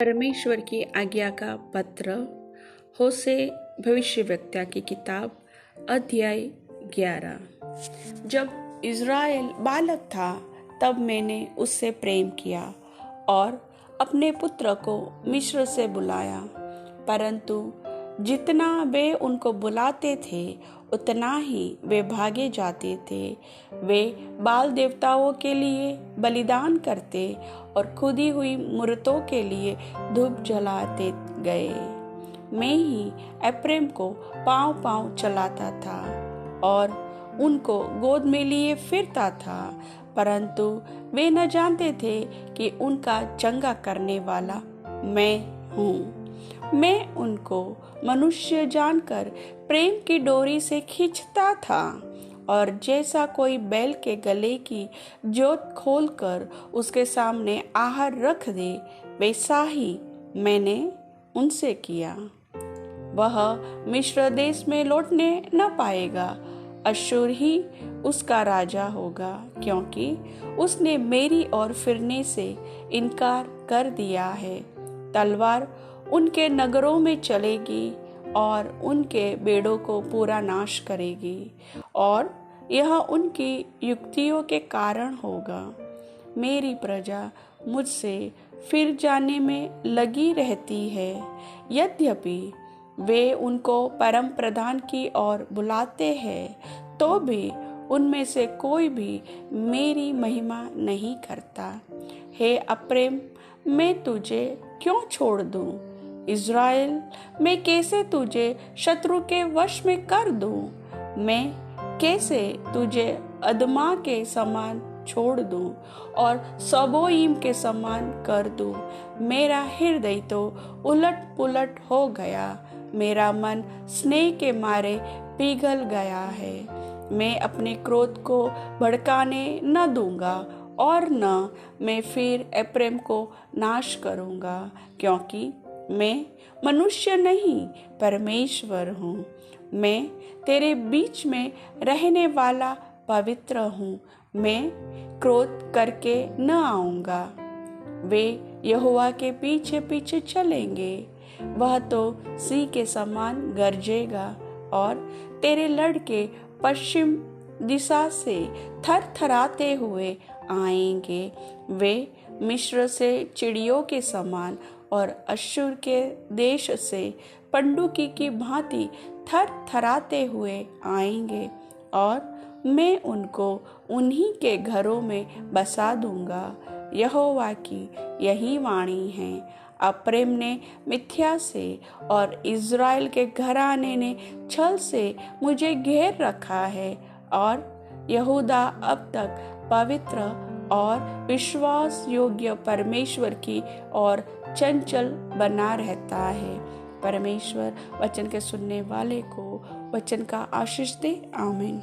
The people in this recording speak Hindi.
परमेश्वर की आज्ञा का पत्र। होशे भविष्यवक्ता की किताब अध्याय 11। जब इज़राइल बालक था तब मैंने उससे प्रेम किया और अपने पुत्र को मिस्र से बुलाया, परंतु जितना वे उनको बुलाते थे उतना ही वे भागे जाते थे। वे बाल देवताओं के लिए बलिदान करते और खुदी हुई मूर्तों के लिए धूप जलाते गए। मैं ही एप्रैम को पांव पांव चलाता था और उनको गोद में लिए फिरता था, परंतु वे न जानते थे कि उनका चंगा करने वाला मैं हूँ। मैं उनको मनुष्य जानकर प्रेम की डोरी से खींचता था, और जैसा कोई बैल के गले की जोत खोलकर उसके सामने आहार रख दे, वैसा ही मैंने उनसे किया। वह मिस्र देश में लौटने न पाएगा, अश्शूर ही उसका राजा होगा, क्योंकि उसने मेरी ओर फिरने से इनकार कर दिया है। तलवार उनके नगरों में चलेगी और उनके बेड़ों को पूरा नाश करेगी, और यह उनकी युक्तियों के कारण होगा। मेरी प्रजा मुझसे फिर जाने में लगी रहती है, यद्यपि वे उनको परम प्रधान की ओर बुलाते हैं, तो भी उनमें से कोई भी मेरी महिमा नहीं करता। हे एप्रैम, मैं तुझे क्यों छोड़ दूं? इज़राइल, मैं कैसे तुझे शत्रु के वश में कर दूं? मैं कैसे तुझे अदमा के समान छोड़ दूं और सबोईम के समान कर दूं? मेरा हृदय तो उलट पुलट हो गया, मेरा मन स्नेह के मारे पिघल गया है। मैं अपने क्रोध को भड़काने न दूंगा और न मैं फिर एप्रैम को नाश करूंगा, क्योंकि मैं मनुष्य नहीं परमेश्वर हूँ। मैं तेरे बीच में रहने वाला पवित्र हूँ। मैं क्रोध करके न आऊँगा। वे यहोवा के पीछे पीछे चलेंगे, वह तो सिंह के समान गरजेगा, और तेरे लड़के पश्चिम दिशा से थरथराते हुए आएंगे। वे मिस्र से चिड़ियों के समान और अश्शूर के देश से पंडुकी की भांति थरथराते हुए आएंगे, और मैं उनको उन्हीं के घरों में बसा दूंगा। यहोवा की यही वाणी है। एप्रैम ने मिथ्या से और इज़राइल के घराने ने छल से मुझे घेर रखा है, और यहूदा अब तक पवित्र और विश्वास योग्य परमेश्वर की ओर चंचल बना रहता है। परमेश्वर वचन के सुनने वाले को वचन का आशीष दे। आमीन।